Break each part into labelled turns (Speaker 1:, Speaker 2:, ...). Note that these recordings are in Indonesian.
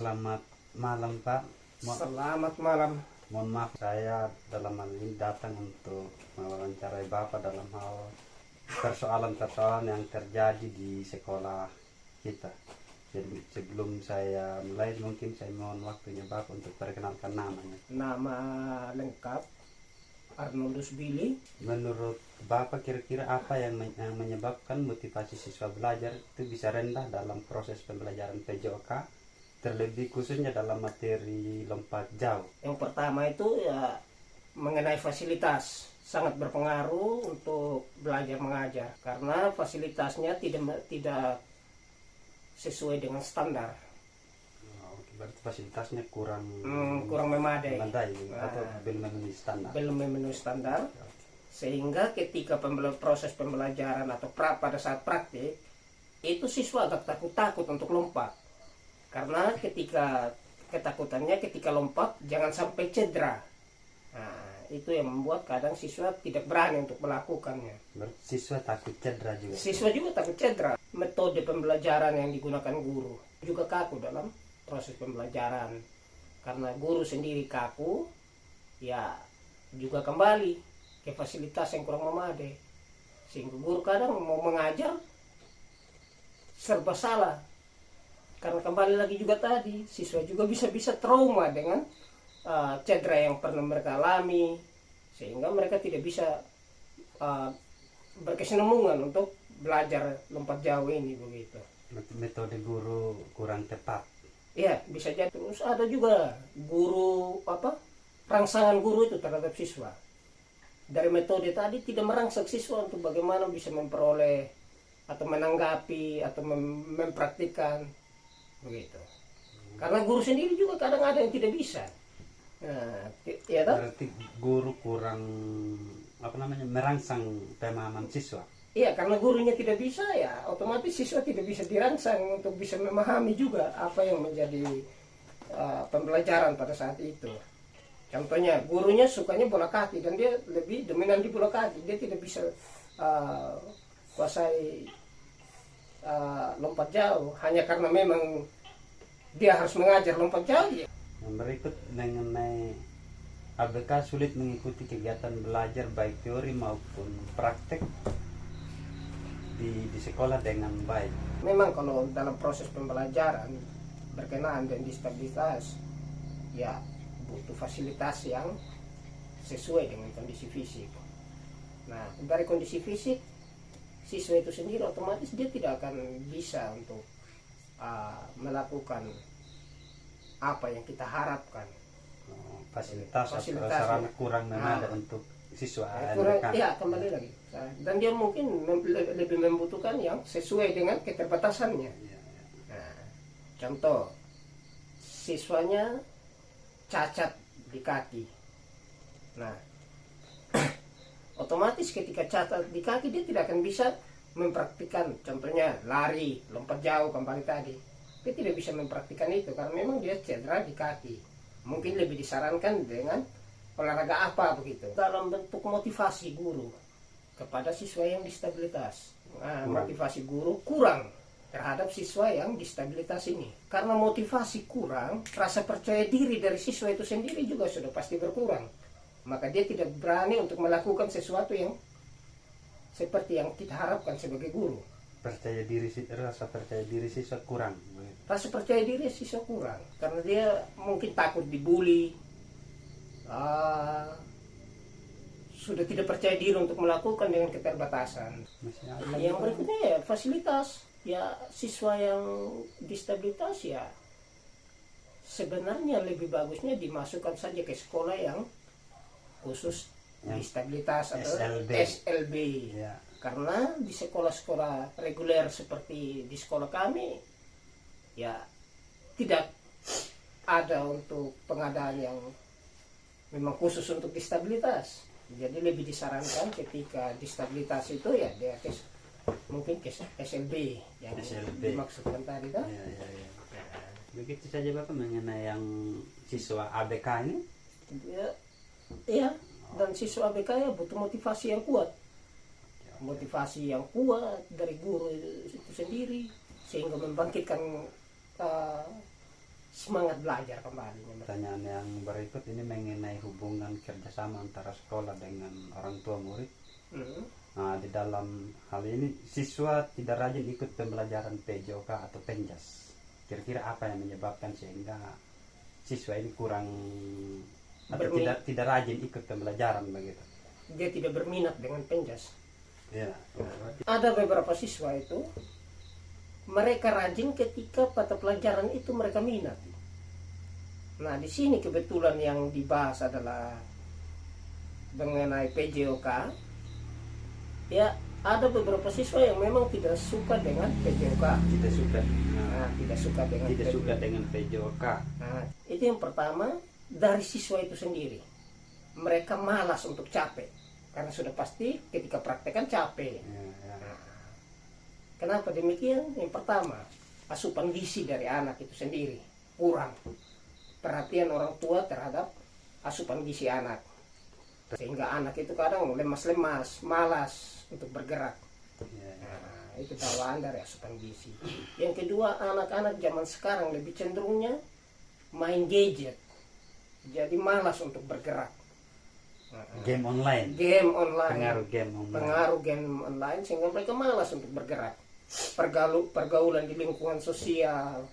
Speaker 1: Selamat malam Pak.
Speaker 2: Selamat malam.
Speaker 1: Mohon maaf saya dalam hal ini datang untuk mewawancarai Bapak dalam hal persoalan-persoalan yang terjadi di sekolah kita. Jadi sebelum saya mulai mungkin saya mohon waktunya Bapak untuk perkenalkan namanya.
Speaker 2: Nama lengkap Arnoldus Billy.
Speaker 1: Menurut Bapak kira-kira apa yang menyebabkan motivasi siswa belajar itu bisa rendah dalam proses pembelajaran PJOK, terlebih khususnya dalam materi lompat jauh?
Speaker 2: Yang pertama itu ya mengenai fasilitas, sangat berpengaruh untuk belajar mengajar karena fasilitasnya tidak sesuai dengan standar.
Speaker 1: Berarti fasilitasnya kurang
Speaker 2: Memadai.
Speaker 1: Atau belum memenuhi standar.
Speaker 2: Belum memenuhi standar, sehingga ketika proses pembelajaran atau pada saat praktik itu siswa agak takut-takut untuk lompat, karena ketakutannya ketika lompat jangan sampai cedera. Nah, itu yang membuat kadang siswa tidak berani untuk melakukannya.
Speaker 1: Berarti siswa takut cedera juga.
Speaker 2: Siswa juga takut cedera. Metode pembelajaran yang digunakan guru juga kaku dalam proses pembelajaran, karena guru sendiri kaku, ya juga kembali ke fasilitas yang kurang memadai, sehingga guru kadang mau mengajar serba salah, karena kembali lagi juga tadi siswa juga bisa trauma dengan cedera yang pernah mereka alami, sehingga mereka tidak bisa berkesinambungan untuk belajar lompat jauh ini begitu.
Speaker 1: Metode guru kurang tepat.
Speaker 2: Iya, bisa jadi. Terus ada juga guru rangsangan guru itu terhadap siswa. Dari metode tadi tidak merangsang siswa untuk bagaimana bisa memperoleh atau menanggapi atau mempraktikkan begitu. Karena guru sendiri juga kadang ada yang tidak bisa. Nah, ya toh?
Speaker 1: Berarti guru kurang merangsang pemahaman siswa.
Speaker 2: Iya, karena gurunya tidak bisa, ya otomatis siswa tidak bisa dirangsang untuk bisa memahami juga apa yang menjadi pembelajaran pada saat itu. Contohnya, gurunya sukanya bola kaki dan dia lebih dominan di bola kaki. Dia tidak bisa kuasai lompat jauh hanya karena memang dia harus mengajar lompat jauh. Ya.
Speaker 1: Yang berikut mengenai ABK sulit mengikuti kegiatan belajar baik teori maupun praktek di sekolah dengan baik.
Speaker 2: Memang kalau dalam proses pembelajaran berkenaan dengan disabilitas, ya butuh fasilitas yang sesuai dengan kondisi fisik. Nah, dari kondisi fisik siswa itu sendiri otomatis dia tidak akan bisa untuk melakukan apa yang kita harapkan.
Speaker 1: Fasilitas sarana kurang memadai untuk siswa.
Speaker 2: Ya, kembali lagi. Dan dia mungkin lebih membutuhkan yang sesuai dengan keterbatasannya. Nah, contoh, siswanya cacat di kaki. Nah, otomatis ketika cacat di kaki dia tidak akan bisa mempraktikkan, contohnya lari, lompat jauh kembali tadi. Dia tidak bisa mempraktikkan itu karena memang dia cedera di kaki. Mungkin lebih disarankan dengan olahraga apa begitu. Dalam bentuk motivasi guru kepada siswa yang disabilitas. Nah, motivasi guru kurang terhadap siswa yang disabilitas ini. Karena motivasi kurang, rasa percaya diri dari siswa itu sendiri juga sudah pasti berkurang. Maka dia tidak berani untuk melakukan sesuatu yang seperti yang kita harapkan sebagai guru.
Speaker 1: Rasa percaya diri siswa kurang.
Speaker 2: Rasa percaya diri siswa kurang karena dia mungkin takut dibully, sudah tidak percaya diri untuk melakukan dengan keterbatasan. Yang berikutnya ya fasilitas. Ya siswa yang disabilitas ya sebenarnya lebih bagusnya dimasukkan saja ke sekolah yang khusus disabilitas atau SLB. Ya. Karena di sekolah-sekolah reguler seperti di sekolah kami ya tidak ada untuk pengadaan yang memang khusus untuk disabilitas. Jadi lebih disarankan ketika disabilitas itu ya dia mungkin ke SLB yang dimaksudkan tadi kan.
Speaker 1: Ya. Begitu saja Bapak mengenai yang siswa ABK ini.
Speaker 2: Ya, dan siswa ABK ya butuh motivasi yang kuat. Motivasi yang kuat dari guru itu sendiri sehingga membangkitkan semangat belajar kembali.
Speaker 1: Pertanyaan yang berikut ini mengenai hubungan kerjasama antara sekolah dengan orang tua murid. Nah, di dalam hal ini siswa tidak rajin ikut pembelajaran PJOK atau Penjas. Kira-kira apa yang menyebabkan sehingga siswa ini kurang atau tidak rajin ikut pembelajaran begitu?
Speaker 2: Dia tidak berminat dengan Penjas.
Speaker 1: Ya.
Speaker 2: Ada beberapa siswa itu mereka rajin ketika mata pelajaran itu mereka minat. Nah, di sini kebetulan yang dibahas adalah mengenai PJOK. Ya, ada beberapa siswa yang memang tidak suka dengan PJOK.
Speaker 1: Tidak suka.
Speaker 2: Tidak suka dengan
Speaker 1: PJOK.
Speaker 2: Nah, itu yang pertama dari siswa itu sendiri. Mereka malas untuk capek karena sudah pasti ketika praktekan capek. Nah, kenapa demikian? Yang pertama, asupan gizi dari anak itu sendiri kurang. Perhatian orang tua terhadap asupan gizi anak. Sehingga anak itu kadang lemas-lemas, malas untuk bergerak. Nah, itu bawaan dari asupan gizi. Yang kedua, anak-anak zaman sekarang lebih cenderungnya main gadget. Jadi malas untuk bergerak.
Speaker 1: Game online.
Speaker 2: Pengaruh game online sehingga mereka malas untuk bergerak. Pergaulan di lingkungan sosial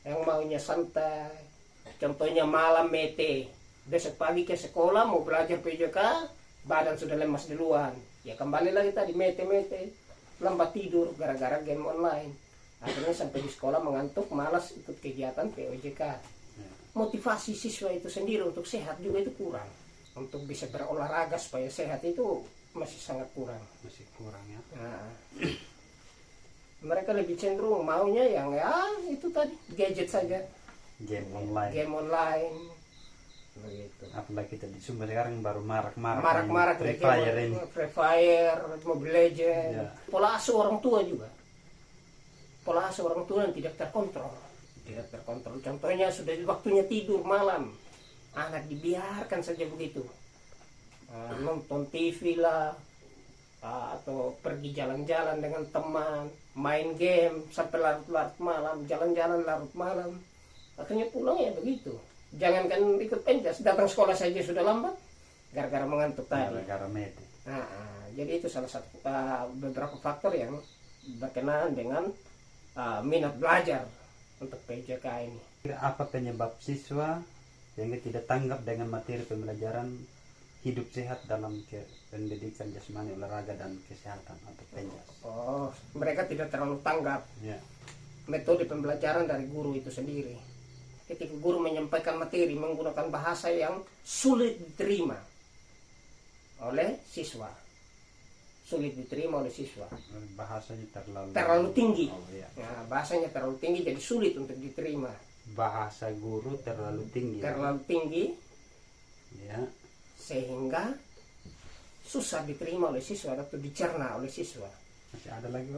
Speaker 2: yang maunya santai. Contohnya malam mete. Besok pagi ke sekolah mau belajar PJK, badan sudah lemas duluan. Ya kembali lagi tadi mete-mete, lambat tidur gara-gara game online. Akhirnya sampai di sekolah mengantuk, malas ikut kegiatan PJK. Motivasi siswa itu sendiri untuk sehat juga itu kurang. Untuk bisa berolahraga supaya sehat itu masih sangat kurang.
Speaker 1: Ya.
Speaker 2: Nah, mereka lebih cenderung maunya yang itu tadi gadget saja.
Speaker 1: Game online.
Speaker 2: Begitu.
Speaker 1: Apalagi kita di Sumba sekarang baru marak
Speaker 2: Free Fire, Mobile Legends.
Speaker 1: Ya.
Speaker 2: Pola asuh orang tua juga. Pola asuh orang tua yang tidak terkontrol. Contohnya sudah waktunya tidur malam. Anak dibiarkan saja begitu. Nonton TV lah. Atau pergi jalan-jalan dengan teman. Main game sampai larut-larut malam. Jalan-jalan larut malam. Akhirnya pulang ya begitu. Jangankan ikut Penjas, datang sekolah saja sudah lambat gara-gara mengantuk tadi.
Speaker 1: Gara-gara mete.
Speaker 2: Jadi itu salah satu beberapa faktor yang berkenaan dengan minat belajar untuk PJK ini.
Speaker 1: Apa penyebab siswa yang tidak tanggap dengan materi pembelajaran hidup sehat dalam pendidikan jasmani, olahraga dan kesehatan atau Penjas?
Speaker 2: Mereka tidak terlalu tanggap.
Speaker 1: Ya.
Speaker 2: Metode pembelajaran dari guru itu sendiri. Ketika guru menyampaikan materi menggunakan bahasa yang sulit diterima oleh siswa.
Speaker 1: Bahasanya
Speaker 2: terlalu tinggi.
Speaker 1: Iya.
Speaker 2: Nah, bahasanya terlalu tinggi jadi sulit untuk diterima.
Speaker 1: Bahasa guru terlalu tinggi. Ya.
Speaker 2: Sehingga susah diterima oleh siswa atau dicerna oleh siswa.
Speaker 1: Masih ada lagi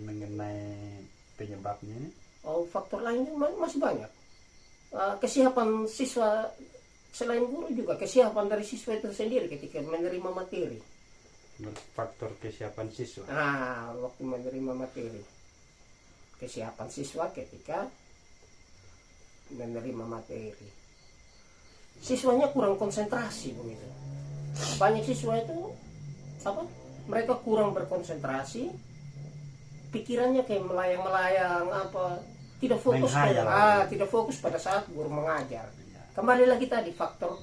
Speaker 1: mengenai penyebabnya?
Speaker 2: Faktor lainnya masih banyak. Kesiapan siswa selain guru juga kesiapan dari siswa itu sendiri ketika menerima materi.
Speaker 1: Faktor kesiapan siswa.
Speaker 2: Waktu menerima materi. Kesiapan siswa ketika menerima materi. Siswanya kurang konsentrasi begitu. Banyak siswa itu mereka kurang berkonsentrasi. Pikirannya kayak melayang-melayang tidak fokus pada saat guru mengajar. Kembali lagi tadi faktor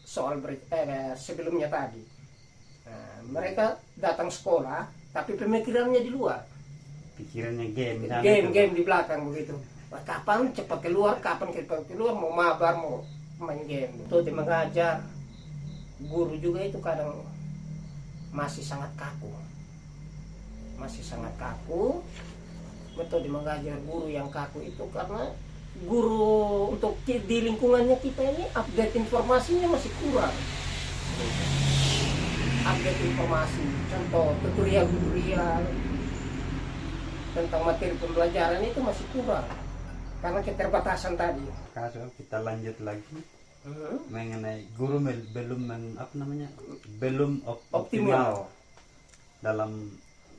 Speaker 2: soal sebelumnya tadi. Mereka datang sekolah tapi pemikirannya di luar.
Speaker 1: Pikirannya
Speaker 2: game di belakang begitu. Kapan cepat keluar, mau mabar, mau main game. Itu di mengajar. Guru juga itu kadang masih sangat kaku. Metode mengajar guru yang kaku itu karena guru untuk di lingkungannya kita ini update informasinya masih kurang. Update informasi, contoh tutorial tentang materi pembelajaran itu masih kurang karena keterbatasan tadi.
Speaker 1: Kalau kita lanjut lagi mengenai guru belum optimal dalam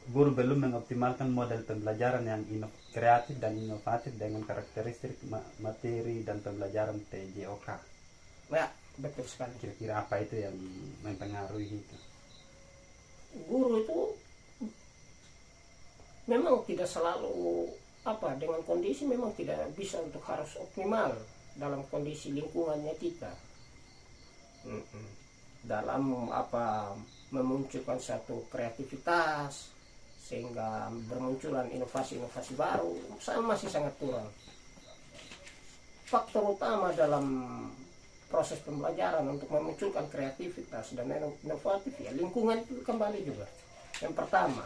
Speaker 1: guru belum mengoptimalkan model pembelajaran yang kreatif dan inovatif dengan karakteristik materi dan pembelajaran PJOK.
Speaker 2: Ya, betul sekali.
Speaker 1: Kira-kira apa itu yang mempengaruhi itu?
Speaker 2: Guru itu memang tidak selalu dengan kondisi memang tidak bisa untuk harus optimal dalam kondisi lingkungannya kita. Dalam memunculkan satu kreativitas sehingga bermunculan inovasi-inovasi baru masih sangat kurang. Faktor utama dalam proses pembelajaran untuk memunculkan kreativitas dan inovatif ya lingkungan itu kembali juga. Yang pertama,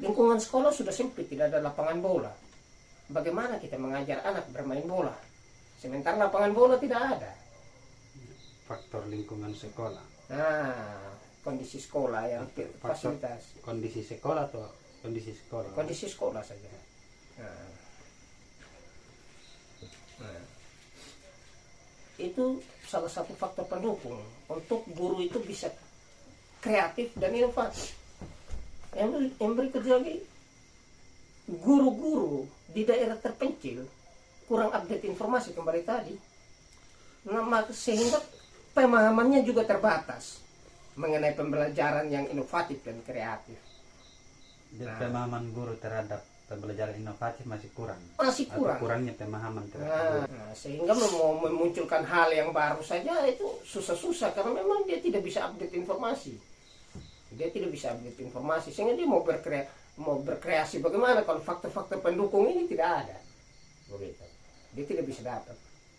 Speaker 2: lingkungan sekolah sudah sempit, tidak ada lapangan bola. Bagaimana kita mengajar anak bermain bola sementara lapangan bola tidak ada?
Speaker 1: Faktor lingkungan sekolah.
Speaker 2: Nah, kondisi sekolah yang fasilitas.
Speaker 1: Kondisi sekolah atau kondisi sekolah?
Speaker 2: Kondisi sekolah saja. Nah, itu salah satu faktor pendukung untuk guru itu bisa kreatif dan inovatif. Yang berikutnya lagi, guru-guru di daerah terpencil kurang update informasi kembali tadi. Nah, sehingga pemahamannya juga terbatas mengenai pembelajaran yang inovatif dan kreatif.
Speaker 1: Jadi pemahaman guru terhadap pembelajaran inovatif masih kurang.
Speaker 2: Masih kurang.
Speaker 1: Atau kurangnya pemahaman terhadap guru.
Speaker 2: Sehingga mau memunculkan hal yang baru saja itu susah-susah karena memang dia tidak bisa update informasi. Dia tidak bisa update informasi sehingga dia mau berkreasi bagaimana kalau faktor-faktor pendukung ini tidak ada. Begitu. Dia tidak bisa dapat.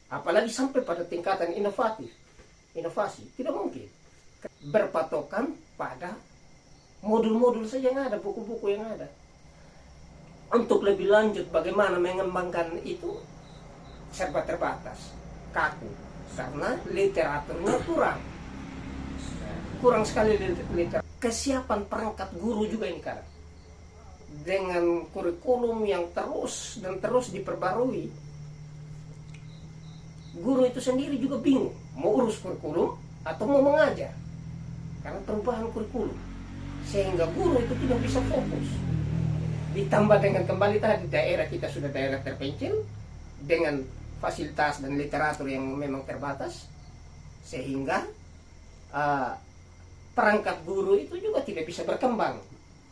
Speaker 2: Apalagi sampai pada tingkatan inovasi tidak mungkin. Berpatokan pada modul-modul saja yang ada, buku-buku yang ada. Untuk lebih lanjut bagaimana mengembangkan itu serba terbatas, kaku, karena literaturnya kurang sekali literatur. Kesiapan perangkat guru juga ini kadang dengan kurikulum yang terus diperbarui, guru itu sendiri juga bingung mau urus kurikulum atau mau mengajar karena perubahan kurikulum, sehingga guru itu tidak bisa fokus. Ditambah dengan kembali tadi daerah kita sudah daerah terpencil dengan fasilitas dan literatur yang memang terbatas, sehingga perangkat guru itu juga tidak bisa berkembang.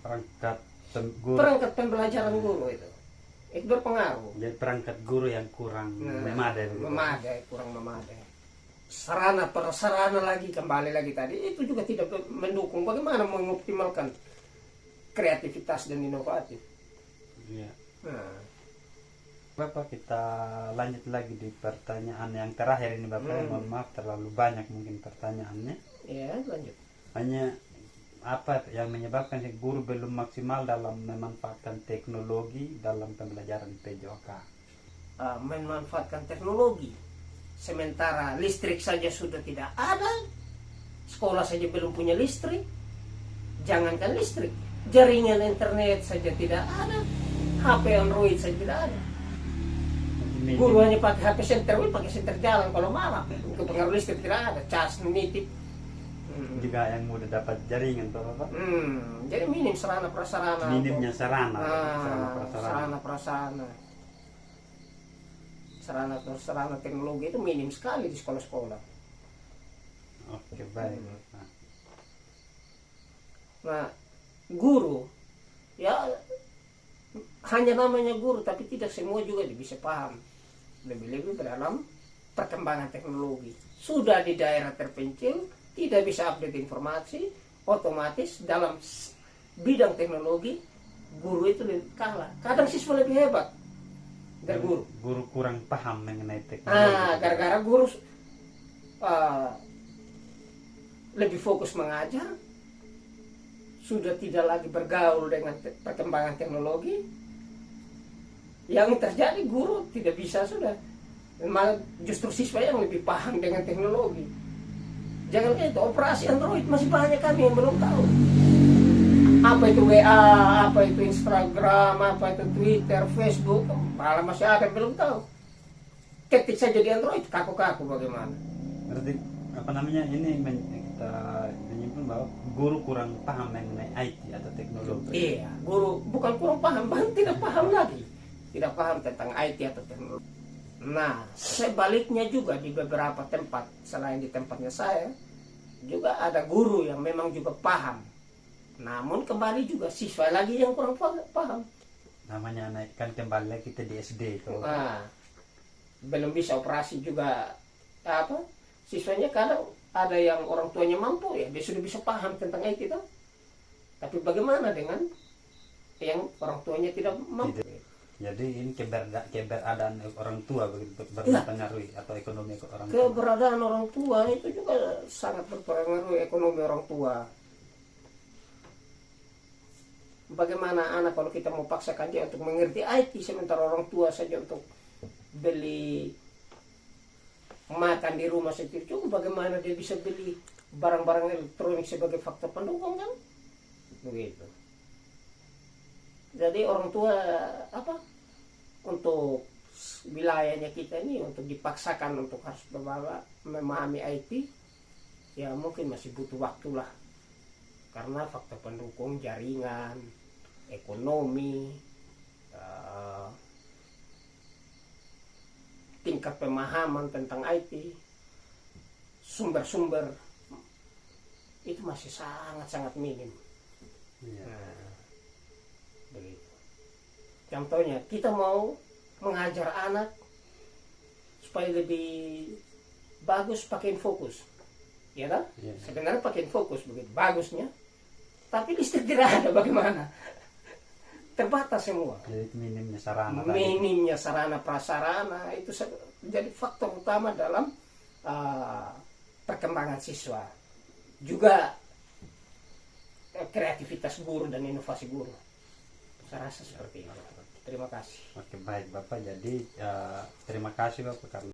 Speaker 2: Perangkat pembelajaran guru itu berpengaruh.
Speaker 1: Jadi perangkat guru yang kurang memadai.
Speaker 2: Kurang memadai. Sarana prasarana lagi kembali lagi tadi itu juga tidak mendukung bagaimana mengoptimalkan kreativitas dan inovatif.
Speaker 1: Iya. Bapak, kita lanjut lagi di pertanyaan yang terakhir ini Bapak. Mohon maaf terlalu banyak mungkin pertanyaannya.
Speaker 2: Ya, lanjut.
Speaker 1: Hanya apa yang menyebabkan si guru belum maksimal dalam memanfaatkan teknologi dalam pembelajaran PJOK?
Speaker 2: Memanfaatkan teknologi sementara listrik saja sudah tidak ada, sekolah saja belum punya listrik, jangankan listrik, jaringan internet saja tidak ada, HP Android saja tidak ada. Guru hanya pakai HP center, pakai center jalan kalau malam, untuk pengaruh listrik tidak ada, cas nitip.
Speaker 1: Juga yang mudah dapat jaringan toh Bapak.
Speaker 2: Jadi minim sarana prasarana.
Speaker 1: Minimnya sarana
Speaker 2: prasarana teknologi itu minim sekali di sekolah-sekolah.
Speaker 1: Oke, baik.
Speaker 2: Nah, guru ya hanya namanya guru tapi tidak semua juga bisa paham lebih-lebih dalam perkembangan teknologi. Sudah di daerah terpencil tidak bisa update informasi, otomatis dalam bidang teknologi guru itu lebih kalah. Kadang siswa lebih hebat dari guru.
Speaker 1: Guru kurang paham mengenai teknologi.
Speaker 2: Gara-gara guru lebih fokus mengajar, sudah tidak lagi bergaul dengan perkembangan teknologi. Yang terjadi guru tidak bisa sudah, malah justru siswa yang lebih paham dengan teknologi. Jangan itu operasi Android masih banyak kami yang belum tahu. Apa itu WA, apa itu Instagram, apa itu Twitter, Facebook, malah masih ada yang belum tahu. Ketik saja di Android kaku-kaku bagaimana?
Speaker 1: Berarti apa namanya ini kita menyimpulkan bahwa guru kurang paham mengenai IT atau teknologi.
Speaker 2: Iya, guru bukan kurang paham, bahkan tidak paham lagi. Tidak paham tentang IT atau teknologi. Nah, sebaliknya juga di beberapa tempat, selain di tempatnya saya, juga ada guru yang memang juga paham. Namun kembali juga siswa lagi yang kurang paham.
Speaker 1: Namanya naikkan kembali lagi kita di SD itu.
Speaker 2: Nah, belum bisa operasi juga apa? Siswanya kadang ada yang orang tuanya mampu ya, dia sudah bisa paham tentang IT itu. Tapi bagaimana dengan yang orang tuanya tidak mampu?
Speaker 1: Jadi ini keberadaan orang tua begitu berpengaruhi atau ekonomi orang tua.
Speaker 2: Keberadaan orang tua itu juga sangat berpengaruh ekonomi orang tua. Bagaimana anak kalau kita mau paksakan dia untuk mengerti IT sementara orang tua saja untuk beli makan di rumah sendiri cukup, bagaimana dia bisa beli barang-barang elektronik sebagai faktor pendukung kan? Begitu. Jadi orang tua apa untuk wilayahnya kita ini untuk dipaksakan untuk harus memahami IT ya mungkin masih butuh waktu lah, karena faktor pendukung jaringan, ekonomi, tingkat pemahaman tentang IT, sumber-sumber itu masih sangat-sangat minim.
Speaker 1: Iya.
Speaker 2: Nah, begitu. Contohnya kita mau mengajar anak supaya lebih bagus pakai fokus, ya kan?
Speaker 1: Iya.
Speaker 2: Sebenarnya pakai fokus begitu bagusnya, tapi listrik tidak ada, bagaimana? Terbatas semua.
Speaker 1: Jadi minimnya sarana tadi.
Speaker 2: Minimnya sarana prasarana itu jadi faktor utama dalam perkembangan siswa. Juga kreativitas guru dan inovasi guru. Saya rasa seperti itu. Terima kasih.
Speaker 1: Oke, baik Bapak. Jadi terima kasih Bapak karena